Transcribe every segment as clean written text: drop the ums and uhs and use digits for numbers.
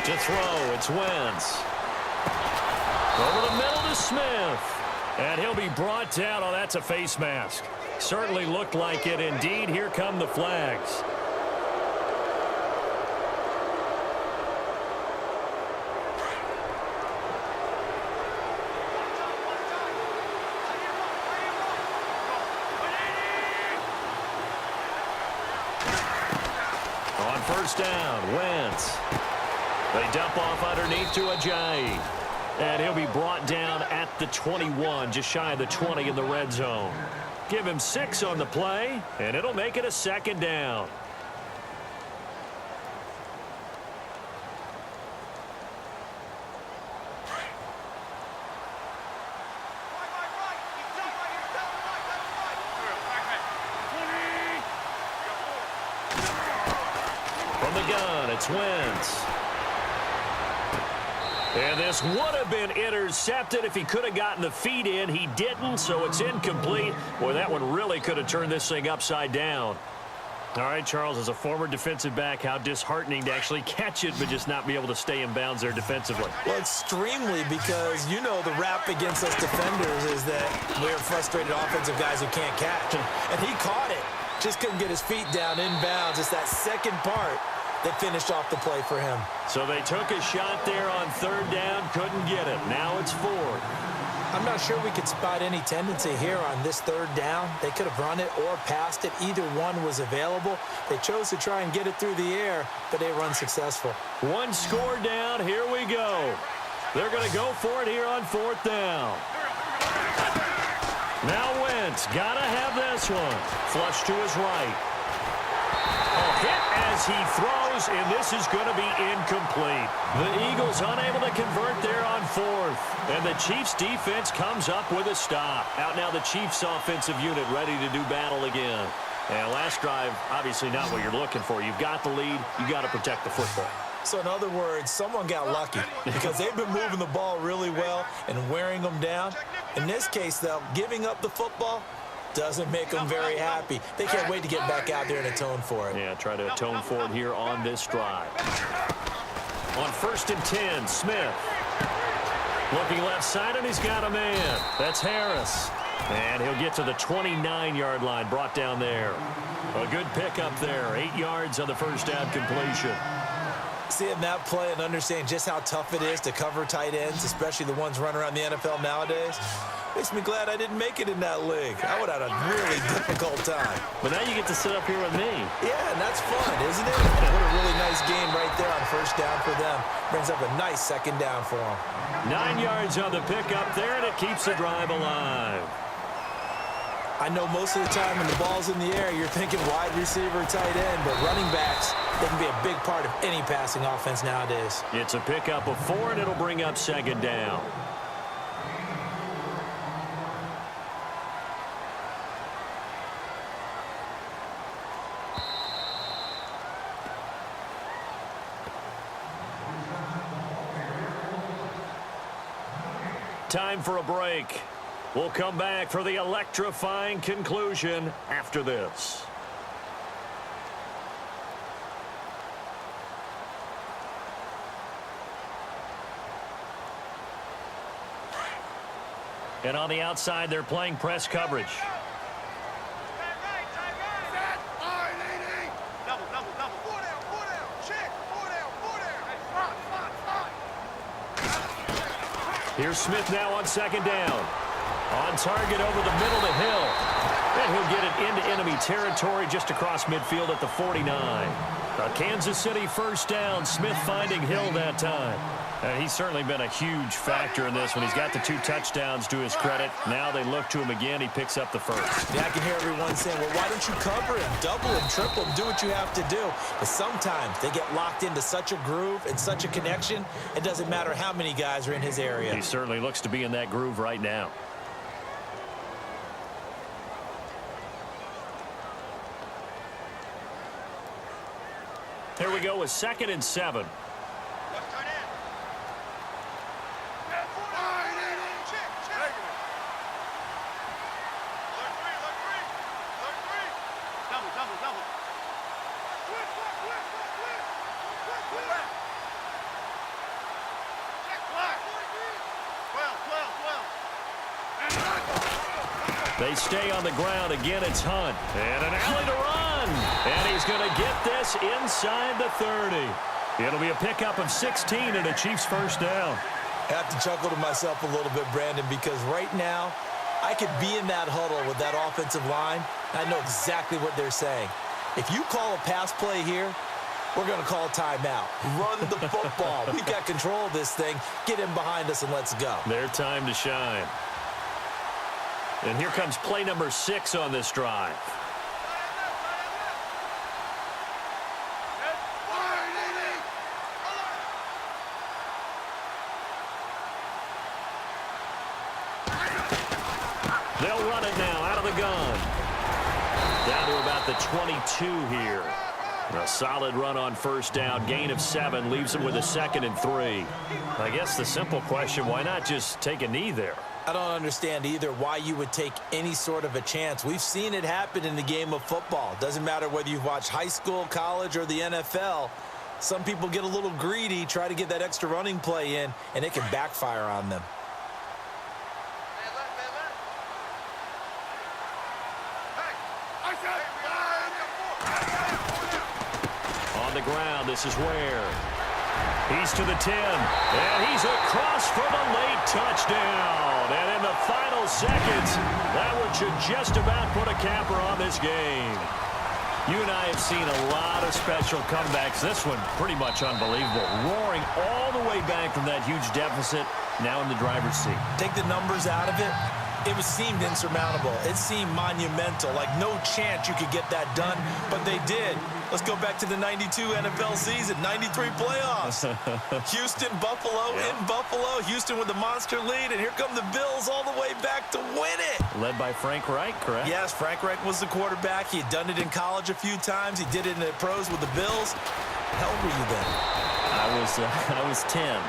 To throw, it's Wentz. Over the middle to Smith. And he'll be brought down. Oh, that's a face mask. Certainly looked like it. Indeed, here come the flags. On first down, Wentz. They dump off underneath to Ajayi. And he'll be brought down at the 21, just shy of the 20 in the red zone. Give him 6 on the play, and it'll make it a second down. From the gun, it's Wentz. And this would have been intercepted if he could have gotten the feet in. He didn't, so it's incomplete. Boy, that one really could have turned this thing upside down. All right, Charles, as a former defensive back, how disheartening to actually catch it but just not be able to stay in bounds there defensively. Well, extremely, because you know the rap against us defenders is that we're frustrated offensive guys who can't catch. And he caught it. Just couldn't get his feet down in bounds. It's that second part that finished off the play for him. So they took a shot there on third down, couldn't get it. Now it's fourth. I'm not sure we could spot any tendency here on this third down. They could have run it or passed it. Either one was available. They chose to try and get it through the air, but they were unsuccessful. One score down. Here we go. They're going to go for it here on fourth down. Now Wentz, got to have this one. Flush to his right. A hit as he throws, and this is going to be incomplete. The Eagles unable to convert there on fourth. And the Chiefs defense comes up with a stop. Out now the Chiefs offensive unit ready to do battle again. And last drive, obviously not what you're looking for. You've got the lead. You got to protect the football. So in other words, someone got lucky because they've been moving the ball really well and wearing them down. In this case, though, giving up the football doesn't make them very happy. They can't wait to get back out there and atone for it. Yeah, try to atone for it here on this drive. On 1st and 10, Smith. Looking left side, and he's got a man. That's Harris. And he'll get to the 29-yard line, brought down there. A good pickup there. 8 yards on the first down completion. Seeing that play and understanding just how tough it is to cover tight ends, especially the ones running around the NFL nowadays, makes me glad I didn't make it in that league. I would have had a really difficult time. But now you get to sit up here with me. Yeah, and that's fun, isn't it? What a really nice game right there on first down for them. Brings up a nice second down for them. 9 yards on the pickup there, and it keeps the drive alive. I know most of the time when the ball's in the air, you're thinking wide receiver, tight end, but running backs, they can be a big part of any passing offense nowadays. It's a pickup of 4, and it'll bring up second down. Time for a break. We'll come back for the electrifying conclusion after this. And on the outside, they're playing press coverage. Here's Smith now on second down. On target over the middle to Hill. And he'll get it into enemy territory just across midfield at the 49. A Kansas City first down. Smith finding Hill that time. He's certainly been a huge factor in this one. He's got the 2 touchdowns to his credit. Now they look to him again. He picks up the first. Yeah, I can hear everyone saying, well, why don't you cover him, double him, triple him, do what you have to do. But sometimes they get locked into such a groove and such a connection, it doesn't matter how many guys are in his area. He certainly looks to be in that groove right now. Here we go with 2nd and 7. They stay on the ground. Again, it's Hunt. And an alley to run. And he's going to get this inside the 30. It'll be a pickup of 16 and a Chiefs first down. I have to chuckle to myself a little bit, Brandon, because right now I could be in that huddle with that offensive line. And I know exactly what they're saying. If you call a pass play here, we're going to call a timeout. Run the football. We've got control of this thing. Get him behind us and let's go. Their time to shine. And here comes play number 6 on this drive. They'll run it now out of the gun. Down to about the 22 here. A solid run on first down. Gain of 7 leaves them with a 2nd and 3. I guess the simple question, why not just take a knee there? I don't understand either why you would take any sort of a chance. We've seen it happen in the game of football. Doesn't matter whether you've watched high school, college, or the NFL. Some people get a little greedy, try to get that extra running play in, and it can backfire on them. On the ground, this is Ware. He's to the 10, and he's across for the late touchdown. And in the final seconds, that one should just about put a capper on this game. You and I have seen a lot of special comebacks. This one pretty much unbelievable. Roaring all the way back from that huge deficit, now in the driver's seat. Take the numbers out of it. It seemed insurmountable. It seemed monumental, like no chance you could get that done, but they did. Let's go back to the 92 NFL season, 93 playoffs. Houston, Buffalo, in Buffalo. Houston with the monster lead, and here come the Bills all the way back to win it. Led by Frank Reich, correct? Yes, Frank Reich was the quarterback. He had done it in college a few times. He did it in the pros with the Bills. How old were you then? I was 10,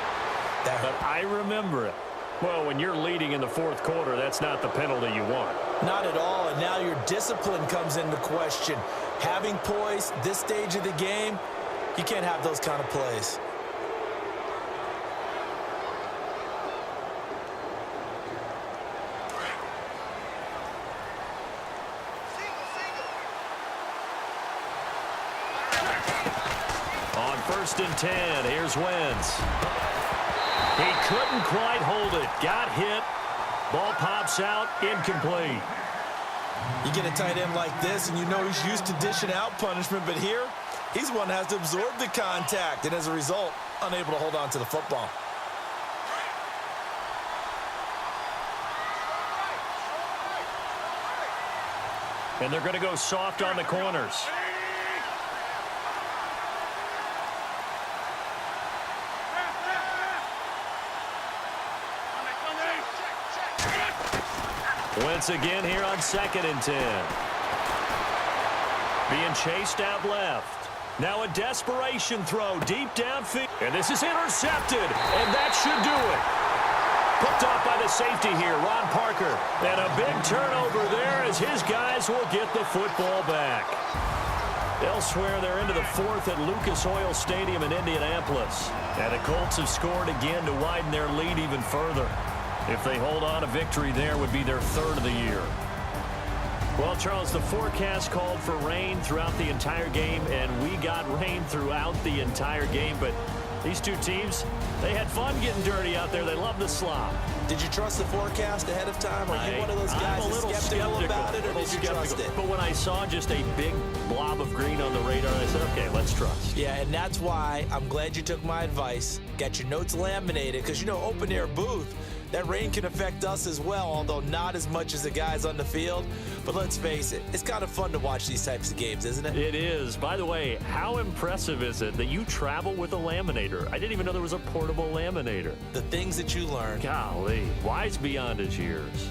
but I remember it. Well, when you're leading in the fourth quarter, that's not the penalty you want. Not at all, and now your discipline comes into question. Having poise, this stage of the game, you can't have those kind of plays. On 1st and 10, here's Wentz. He couldn't quite hold it. Got hit. Ball pops out. Incomplete. You get a tight end like this, and you know he's used to dishing out punishment, but here, he's one that has to absorb the contact, and as a result, unable to hold on to the football. And they're going to go soft on the corners. Wentz again here on 2nd and 10. Being chased out left. Now a desperation throw deep downfield. And this is intercepted. And that should do it. Picked off by the safety here, Ron Parker. And a big turnover there as his guys will get the football back. Elsewhere, they're into the 4th at Lucas Oil Stadium in Indianapolis. And the Colts have scored again to widen their lead even further. If they hold on, a victory there would be their 3rd of the year. Well, Charles, the forecast called for rain throughout the entire game, and we got rain throughout the entire game. But these two teams, they had fun getting dirty out there. They love the slop. Did you trust the forecast ahead of time? Are you one of those guys that's skeptical about it, or did you trust it? But when I saw just a big blob of green on the radar, I said, okay, let's trust. Yeah, and that's why I'm glad you took my advice. Got your notes laminated, because, you know, open-air booth, that rain can affect us as well, although not as much as the guys on the field. But let's face it, it's kind of fun to watch these types of games, isn't it? It is. By the way, how impressive is it that you travel with a laminator? I didn't even know there was a portable laminator. The things that you learn. Golly, wise beyond his years.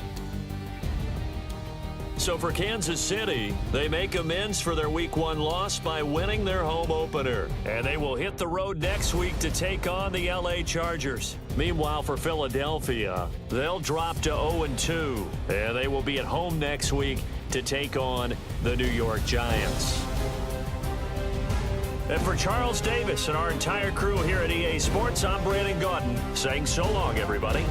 So for Kansas City, they make amends for their Week 1 loss by winning their home opener. And they will hit the road next week to take on the LA Chargers. Meanwhile, for Philadelphia, they'll drop to 0-2. And they will be at home next week to take on the New York Giants. And for Charles Davis and our entire crew here at EA Sports, I'm Brandon Gaudin saying so long, everybody.